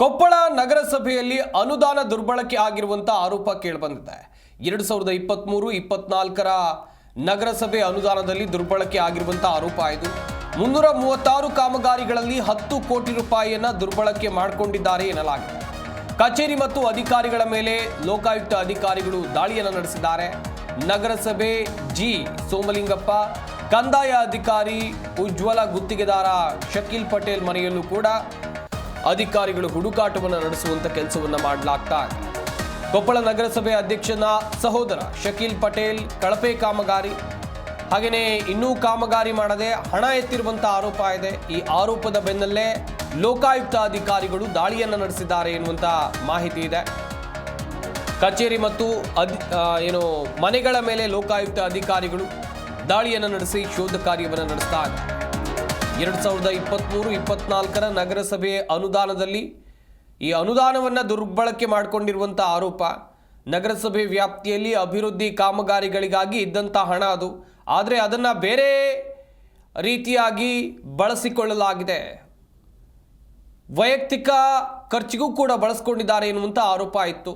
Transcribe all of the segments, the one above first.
ಕೊಪ್ಪಳ ನಗರಸಭೆಯಲ್ಲಿ ಅನುದಾನ ದುರ್ಬಳಕೆ ಆಗಿರುವಂತ ಆರೋಪ ಕೇಳಿಬಂದಿದೆ. 2023-24ರ ನಗರಸಭೆ ಅನುದಾನದಲ್ಲಿ ದುರ್ಬಳಕೆ ಆಗಿರುವಂತ ಆರೋಪ ಇದು. 336 ಕಾಮಗಾರಿಗಳಲ್ಲಿ 10 ಕೋಟಿ ರೂಪಾಯಿಯನ್ನ ದುರ್ಬಳಕೆ ಮಾಡಿಕೊಂಡಿದ್ದಾರೆ ಎನ್ನಲಾಗಿದೆ. ಕಚೇರಿ ಮತ್ತು ಅಧಿಕಾರಿಗಳ ಮೇಲೆ ಲೋಕಾಯುಕ್ತ ಅಧಿಕಾರಿಗಳು ದಾಳಿಯನ್ನು ನಡೆಸಿದ್ದಾರೆ. ನಗರಸಭೆ ಜಿ ಸೋಮಲಿಂಗಪ್ಪ, ಕಂದಾಯ ಅಧಿಕಾರಿ ಉಜ್ವಲ, ಗುತ್ತಿಗೆದಾರ ಶಕೀಲ್ ಪಟೇಲ್ ಮನೆಯಲ್ಲೂ ಕೂಡ ಅಧಿಕಾರಿಗಳು ಹುಡುಕಾಟವನ್ನು ನಡೆಸುವಂತ ಕೆಲಸವನ್ನು ಮಾಡಲಾಗ್ತಾ ಇದೆ. ಕೊಪ್ಪಳ ನಗರಸಭೆ ಅಧ್ಯಕ್ಷನ ಸಹೋದರ ಶಕೀಲ್ ಪಟೇಲ್ ಕಳಪೆ ಕಾಮಗಾರಿ, ಹಾಗೆಯೇ ಇನ್ನೂ ಕಾಮಗಾರಿ ಮಾಡದೆ ಹಣ ಎತ್ತಿರುವಂತ ಆರೋಪ ಇದೆ. ಈ ಆರೋಪದ ಬೆನ್ನಲ್ಲೇ ಲೋಕಾಯುಕ್ತ ಅಧಿಕಾರಿಗಳು ದಾಳಿಯನ್ನು ನಡೆಸಿದ್ದಾರೆ ಎನ್ನುವಂತ ಮಾಹಿತಿ ಇದೆ. ಕಚೇರಿ ಮತ್ತು ಮನೆಗಳ ಮೇಲೆ ಲೋಕಾಯುಕ್ತ ಅಧಿಕಾರಿಗಳು ದಾಳಿಯನ್ನು ನಡೆಸಿ ಶೋಧ ಕಾರ್ಯವನ್ನು ನಡೆಸ್ತಾ ಇದ್ದಾರೆ. 2023-24ರ ನಗರಸಭೆ ಅನುದಾನದಲ್ಲಿ ಈ ಅನುದಾನವನ್ನು ದುರ್ಬಳಕೆ ಮಾಡಿಕೊಂಡಿರುವಂಥ ಆರೋಪ. ನಗರಸಭೆ ವ್ಯಾಪ್ತಿಯಲ್ಲಿ ಅಭಿವೃದ್ಧಿ ಕಾಮಗಾರಿಗಳಿಗಾಗಿ ಇದ್ದಂಥ ಹಣ ಅದು, ಆದರೆ ಅದನ್ನು ಬೇರೆ ರೀತಿಯಾಗಿ ಬಳಸಿಕೊಳ್ಳಲಾಗಿದೆ. ವೈಯಕ್ತಿಕ ಖರ್ಚಿಗೂ ಕೂಡ ಬಳಸ್ಕೊಂಡಿದ್ದಾರೆ ಎನ್ನುವಂಥ ಆರೋಪ ಇತ್ತು.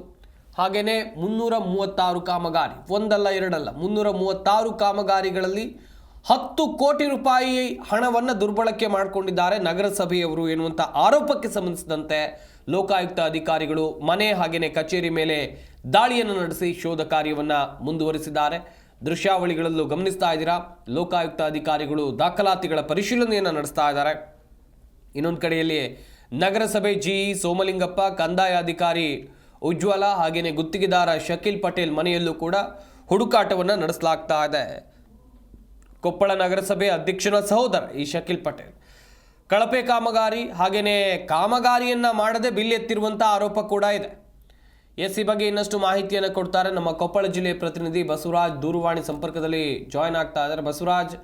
ಹಾಗೆಯೇ 336 ಕಾಮಗಾರಿ, ಒಂದಲ್ಲ ಎರಡಲ್ಲ, 336 ಕಾಮಗಾರಿಗಳಲ್ಲಿ 10 ಕೋಟಿ ರೂಪಾಯಿ ಹಣವನ್ನು ದುರ್ಬಳಕೆ ಮಾಡಿಕೊಂಡಿದ್ದಾರೆ ನಗರಸಭೆಯವರು ಎನ್ನುವಂಥ ಆರೋಪಕ್ಕೆ ಸಂಬಂಧಿಸಿದಂತೆ ಲೋಕಾಯುಕ್ತ ಅಧಿಕಾರಿಗಳು ಮನೆ ಹಾಗೆಯೇ ಕಚೇರಿ ಮೇಲೆ ದಾಳಿಯನ್ನು ನಡೆಸಿ ಶೋಧ ಕಾರ್ಯವನ್ನು ಮುಂದುವರಿಸಿದ್ದಾರೆ. ದೃಶ್ಯಾವಳಿಗಳಲ್ಲೂ ಗಮನಿಸ್ತಾ ಇದ್ದೀರಾ. ಲೋಕಾಯುಕ್ತ ಅಧಿಕಾರಿಗಳು ದಾಖಲಾತಿಗಳ ಪರಿಶೀಲನೆಯನ್ನು ನಡೆಸ್ತಾ ಇದ್ದಾರೆ. ಇನ್ನೊಂದು ಕಡೆಯಲ್ಲಿ ನಗರಸಭೆ ಜಿ ಸೋಮಲಿಂಗಪ್ಪ, ಕಂದಾಯ ಅಧಿಕಾರಿ ಉಜ್ವಲ ಹಾಗೆಯೇ ಗುತ್ತಿಗೆದಾರ ಶಕೀಲ್ ಪಟೇಲ್ ಮನೆಯಲ್ಲೂ ಕೂಡ ಹುಡುಕಾಟವನ್ನು ನಡೆಸಲಾಗ್ತಾ ಇದೆ. ಕೊಪ್ಪಳ ನಗರಸಭೆ ಅಧ್ಯಕ್ಷನ ಸಹೋದರ ಈ ಶಕೀಲ್ ಪಟೇಲ್ ಕಳಪೆ ಕಾಮಗಾರಿ ಹಾಗೆಯೇ ಕಾಮಗಾರಿಯನ್ನು ಮಾಡದೆ ಬಿಲ್ ಎತ್ತಿರುವಂಥ ಆರೋಪ ಕೂಡ ಇದೆ. ಈ ಬಗ್ಗೆ ಇನ್ನಷ್ಟು ಮಾಹಿತಿಯನ್ನು ಕೊಡ್ತಾರೆ ನಮ್ಮ ಕೊಪ್ಪಳ ಜಿಲ್ಲೆಯ ಪ್ರತಿನಿಧಿ ಬಸವರಾಜ್. ದೂರವಾಣಿ ಸಂಪರ್ಕದಲ್ಲಿ ಜಾಯ್ನ್ ಆಗ್ತಾ ಇದ್ದಾರೆ. ಬಸವರಾಜ್,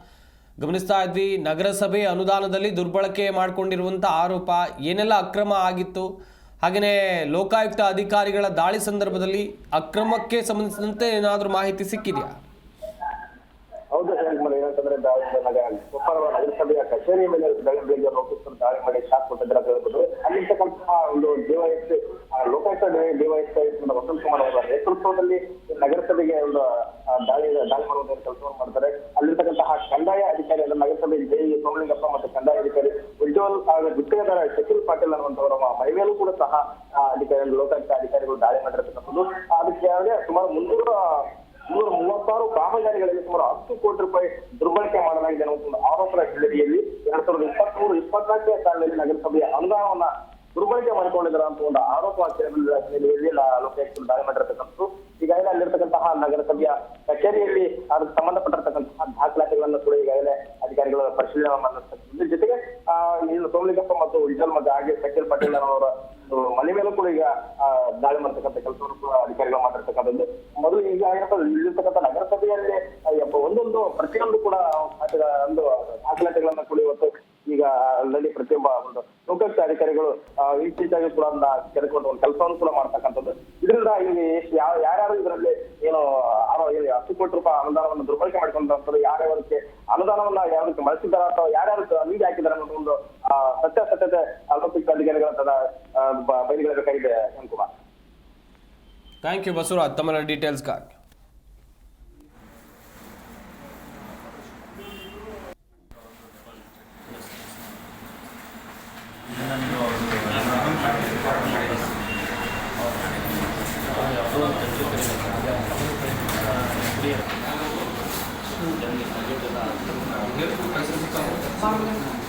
ಗಮನಿಸ್ತಾ ಇದ್ವಿ, ನಗರಸಭೆ ಅನುದಾನದಲ್ಲಿ ದುರ್ಬಳಕೆ ಮಾಡಿಕೊಂಡಿರುವಂಥ ಆರೋಪ, ಏನೆಲ್ಲ ಅಕ್ರಮ ಆಗಿತ್ತು, ಹಾಗೆಯೇ ಲೋಕಾಯುಕ್ತ ಅಧಿಕಾರಿಗಳ ದಾಳಿ ಸಂದರ್ಭದಲ್ಲಿ ಅಕ್ರಮಕ್ಕೆ ಸಂಬಂಧಿಸಿದಂತೆ ಏನಾದರೂ ಮಾಹಿತಿ ಸಿಕ್ಕಿದೆಯಾ? ಹೌದು ಹೇಳಿ, ಏನಂತಂದ್ರೆ ಕೊಪ್ಪಳ ನಗರಸಭೆಯ ಕಚೇರಿಯ ಮೇಲೆ ಬೆಳಗ್ಗೆ ಲೋಕಾಯುಕ್ತರು ದಾಳಿ ಮಾಡಿ ಶಾಕ್ ಕೊಟ್ಟಿದ್ದಾರೆ ಅಂತ ಹೇಳ್ಬೋದು. ಅಲ್ಲಿರ್ತಕ್ಕಂತಹ ಒಂದು ಡಿವೈಎಸ್ ಲೋಕಾಯುಕ್ತ ಡಿವೈಎಸ್ ವಸಂತ ಕುಮಾರ್ ಅವರ ನೇತೃತ್ವದಲ್ಲಿ ನಗರಸಭೆಗೆ ಒಂದು ದಾಳಿ ಮಾಡುವಂತ ಕೆಲಸವನ್ನು ಮಾಡ್ತಾರೆ. ಅಲ್ಲಿರ್ತಕ್ಕಂತಹ ಕಂದಾಯ ಅಧಿಕಾರಿ ಅಂದ್ರೆ ನಗರಸಭೆ ಜೆ ಸೋಮಲಿಂಗಪ್ಪ ಮತ್ತು ಕಂದಾಯ ಅಧಿಕಾರಿ ಉಜ್ವಲ್ ಗುತ್ತಿಗೆದಾರ ಶಕೀಲ್ ಪಾಟೀಲ್ ಅನ್ನುವಂಥವರ ಮೈ ಮೇಲೂ ಕೂಡ ಸಹ ಲೋಕಾಯುಕ್ತ ಅಧಿಕಾರಿಗಳು ದಾಳಿ ಮಾಡಿರ್ತಕ್ಕಂಥದ್ದು. ಅದಕ್ಕೆ ಸುಮಾರು 336 ಕಾಮಗಾರಿಗಳಲ್ಲಿ ಸುಮಾರು 10 ಕೋಟಿ ರೂಪಾಯಿ ದುರ್ಬಳಕೆ ಮಾಡಲಾಗಿದೆ ಅನ್ನೋ ಒಂದು ಆರೋಪದ ಹಿನ್ನೆಲೆಯಲ್ಲಿ 2023-24ನೇ ಸಾಲಿನಲ್ಲಿ ನಗರಸಭೆಯ ಅನುದಾನವನ್ನ ದುರ್ಬಳಕೆ ಮಾಡಿಕೊಂಡಿದ್ದಾರೆ ಅಂತ ಒಂದು ಆರೋಪ ಹಿನ್ನೆಲೆಯಲ್ಲಿ ಲೋಕಾಯುಕ್ತರು ದಾಳಿ ಮಾಡಿರತಕ್ಕಂಥದ್ದು. ಈಗಾಗಲೇ ಅಲ್ಲಿರ್ತಕ್ಕಂತಹ ನಗರಸಭೆಯ ಕಚೇರಿಯಲ್ಲಿ ಅದಕ್ಕೆ ಸಂಬಂಧಪಟ್ಟಿರ್ತಕ್ಕಂತಹ ದಾಖಲಾತಿಗಳನ್ನು ಕೂಡ ಈಗಾಗಲೇ ಅಧಿಕಾರಿಗಳು ಪರಿಶೀಲನೆ ಮಾಡಿರ್ತಕ್ಕಂಥದ್ದು. ಜೊತೆಗೆ ಸೋಮಲಿಂಗಪ್ಪ ಮತ್ತು ಉಜ್ವಲ್ ಮತ್ತು ಹಾಗೆ ಶಕೀಲ್ ಪಟೇಲ್ ಅವರ ಮನೆ ಮೇಲೂ ಕೂಡ ಈಗ ದಾಳಿ ಮಾಡತಕ್ಕಂಥ ಕೆಲಸವನ್ನು ಕೂಡ ಅಧಿಕಾರಿಗಳು ಮಾಡಿರ್ತಕ್ಕಂಥದ್ದು. ಮೊದಲು ಈಗ ಇಲ್ಲಿರ್ತಕ್ಕಂಥ ನಗರಸಭೆಯಲ್ಲಿ ಒಂದೊಂದು ಪ್ರತಿಯೊಂದು ಕೂಡ ಒಂದು ದಾಖಲಾತಿಗಳನ್ನ ಕೂಡ ಇವತ್ತು ಈಗ ಆಲ್ರೆಡಿ ಪ್ರತಿಯೊಬ್ಬ ಒಂದು ಲೋಕಾಯುಕ್ತ ಅಧಿಕಾರಿಗಳು ಇತ್ತೀಚೆಗೆ ಕೂಡ ತೆರೆದುಕೊಂಡು ಒಂದು ಕೆಲಸವನ್ನು ಕೂಡ ಮಾಡ್ತಕ್ಕಂಥದ್ದು. ಇದರಿಂದ ಇಲ್ಲಿ ಯಾರ್ಯಾರು ಇದರಲ್ಲಿ ಏನು 10 ಕೋಟಿ ರೂಪಾಯಿ ಅನುದಾನವನ್ನು ದುರ್ಬಳಕೆ ಮಾಡಿಕೊಂಡಂಥದ್ದು, ಯಾರ್ಯಾವಕ್ಕೆ ಅನುದಾನವನ್ನ ಯಾವ್ದಕ್ಕೆ ಬಳಸಿದಾರ ಅಥವಾ ಯಾರ್ಯಾರು ನೀಡಿ ಹಾಕಿದಾರೆ ಅನ್ನೋ ಒಂದು ಸತ್ಯಾಸತ್ಯತೆ ಲೋಕಾಯುಕ್ತ ಅಧಿಕಾರಿಗಳ ಬಯಲಿಗೆಳಬೇಕಾಗಿದೆ. ಕುಮಾರ್, ಥ್ಯಾಂಕ್ ಯು ಬಸವರಾಜ್ ತಮ್ಮ ಡೀಟೇಲ್ಸ್ಗಾಗಿ. Thank you.